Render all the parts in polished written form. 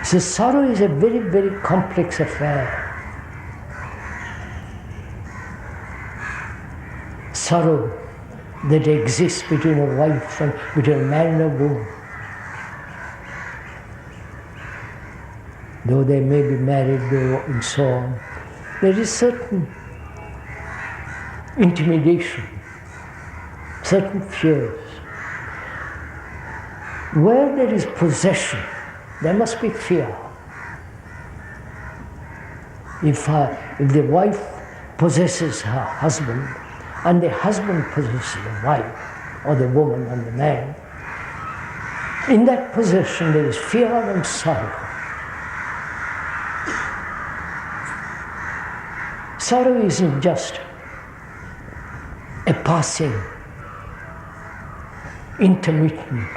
So sorrow is a very, very complex affair. Sorrow that exists between a wife and between a man and a woman. Though they may be married and so on, there is certain intimidation, certain fears. Where there is possession, there must be fear. If the wife possesses her husband, and the husband possesses the wife, or the woman and the man, in that possession there is fear and sorrow. Sorrow isn't just a passing, intermittent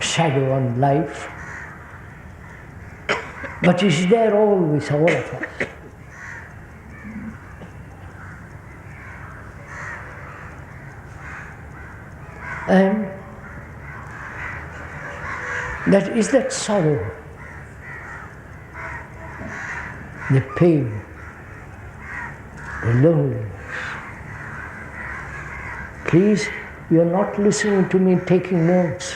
shadow on life, but is there always, all of us. And that is that sorrow, the pain, the loneliness. Please, you are not listening to me taking notes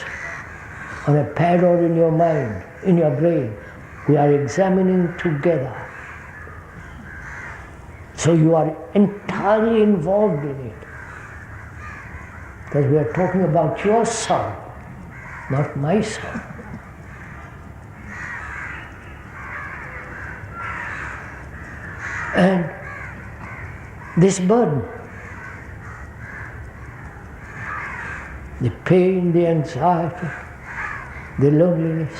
on a pad or in your mind, in your brain. We are examining together. So you are entirely involved in it. Because we are talking about your sorrow, not my sorrow. And this burden, the pain, the anxiety, the loneliness,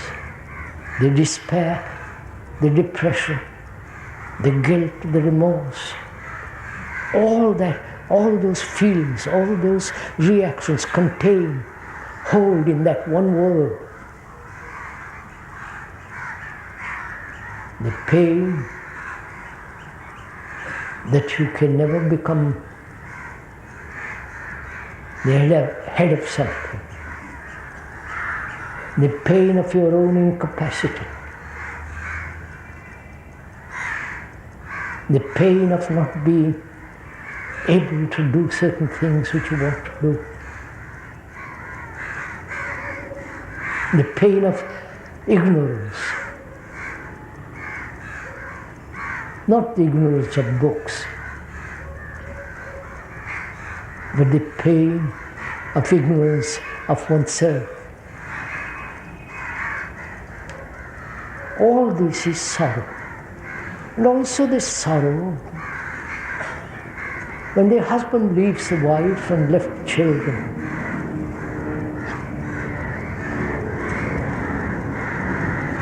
the despair, the depression, the guilt, the remorse, all that, all those feelings, all those reactions contain, hold in that one word. The pain that you can never become the head of something. The pain of your own incapacity. The pain of not being able to do certain things which you want to do. The pain of ignorance. Not the ignorance of books, but the pain of ignorance of oneself. All this is sorrow. And also the sorrow when the husband leaves the wife and left children.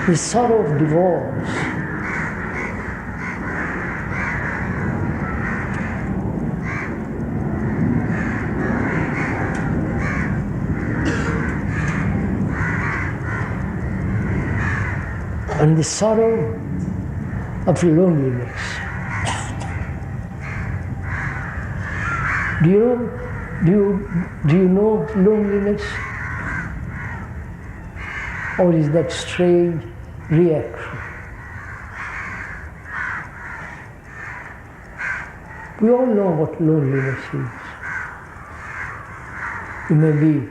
The sorrow of divorce. And the sorrow of loneliness. Do you know loneliness? Or is that strange reaction? We all know what loneliness is. You may be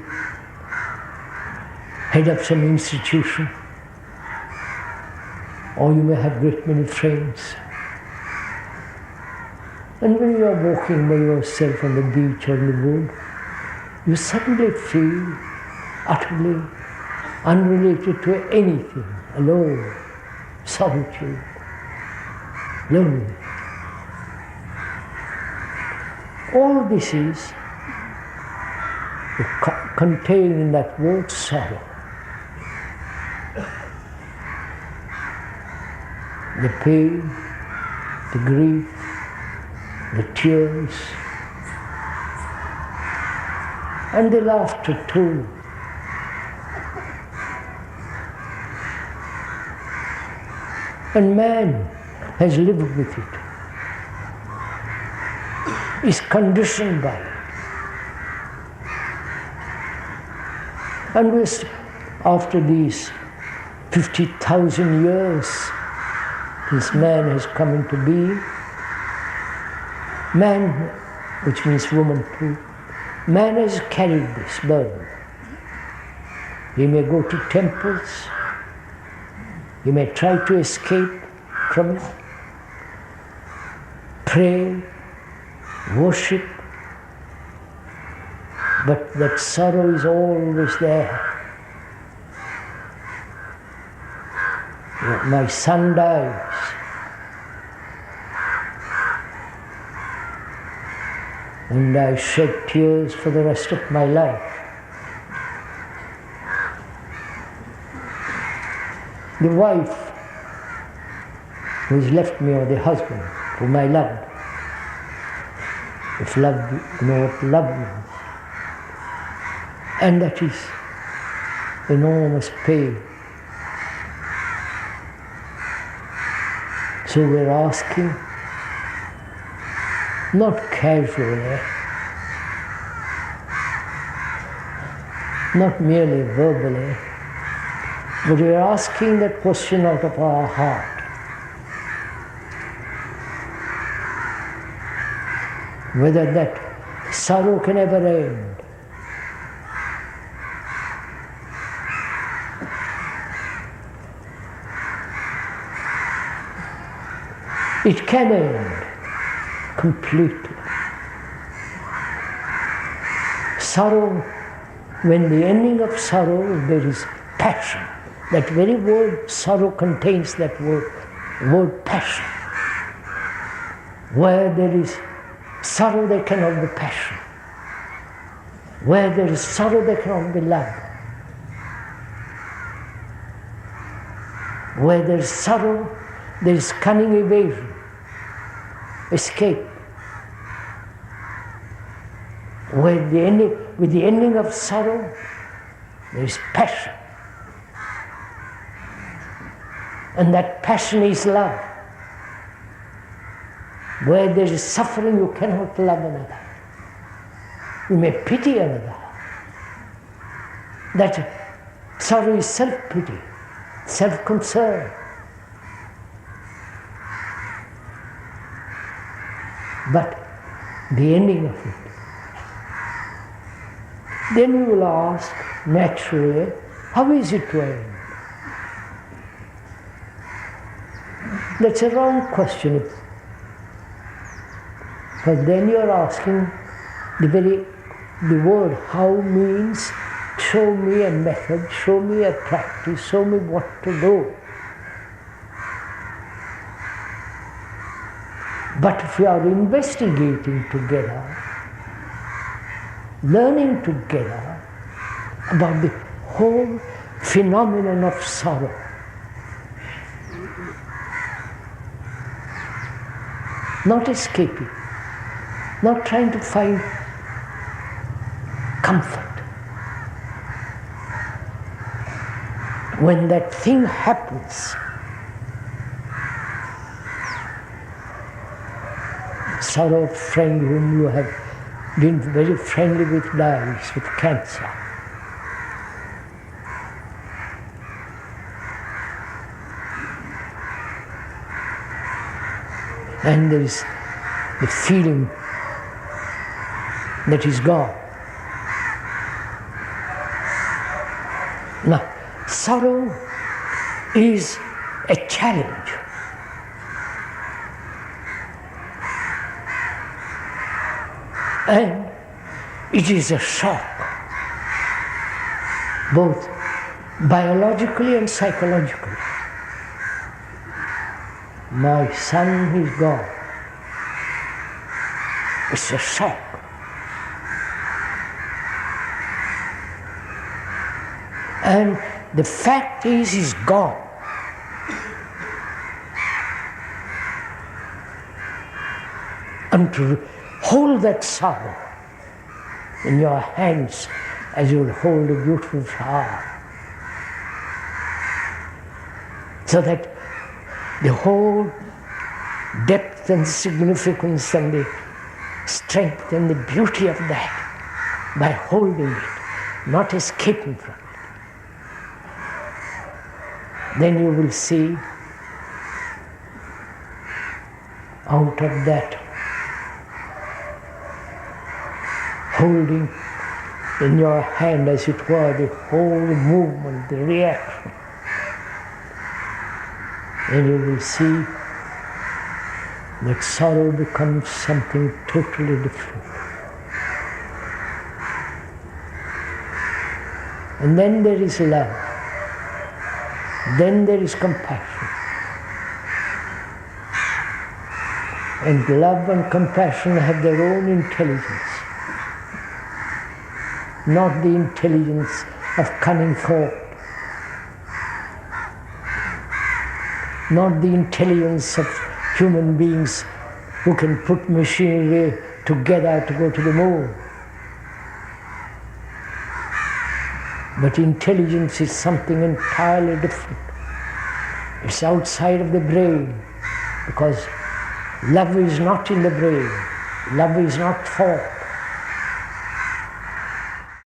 head of some institution, or you may have great many friends. And when you are walking by yourself on the beach or in the wood, you suddenly feel utterly unrelated to anything, alone, solitude, lonely. All this is contained in that word sorrow. The pain, the grief, the tears, and the laughter too. And man has lived with it, is conditioned by it. And after these 50,000 years since man has come into being. Man, which means woman too, man has carried this burden. He may go to temples, he may try to escape from it, pray, worship, but that sorrow is always there. My son dies. And I shed tears for the rest of my life. The wife who has left me, or the husband whom I loved, if love, you know what love means. And that is enormous pain. So we're asking, not casually, not merely verbally, but we're asking that question out of our heart. Whether that sorrow can ever end. It can end completely. Sorrow, when the ending of sorrow, there is passion. That very word sorrow contains that word passion. Where there is sorrow, there cannot be passion. Where there is sorrow, there cannot be love. Where there is sorrow, there is cunning evasion, escape. With the ending of sorrow, there is passion. And that passion is love. Where there is suffering, you cannot love another. You may pity another. That sorrow is self-pity, self-concern. But the ending of it, then you will ask, naturally, how is it to end? That's a wrong question. But then you are asking, the word how means, show me a method, show me a practice, show me what to do. But if we are investigating together, learning together about the whole phenomenon of sorrow, not escaping, not trying to find comfort. When that thing happens, sorrow of friend whom you have been very friendly with dies with cancer. And there is the feeling that is gone. Now, sorrow is a challenge. And it is a shock, both biologically and psychologically. My son is gone. It's a shock. And the fact is, he's gone. And to hold that sorrow in your hands as you would hold a beautiful flower, so that the whole depth and significance and the strength and the beauty of that, by holding it, not escaping from it. then you will see out of that, holding in your hand as it were the whole movement, the reaction, then you will see that sorrow becomes something totally different. And then there is love. Then there is compassion. And love and compassion have their own intelligence. Not the intelligence of cunning thought. Not the intelligence of human beings who can put machinery together to go to the moon. But intelligence is something entirely different. It's outside of the brain, because love is not in the brain. Love is not thought.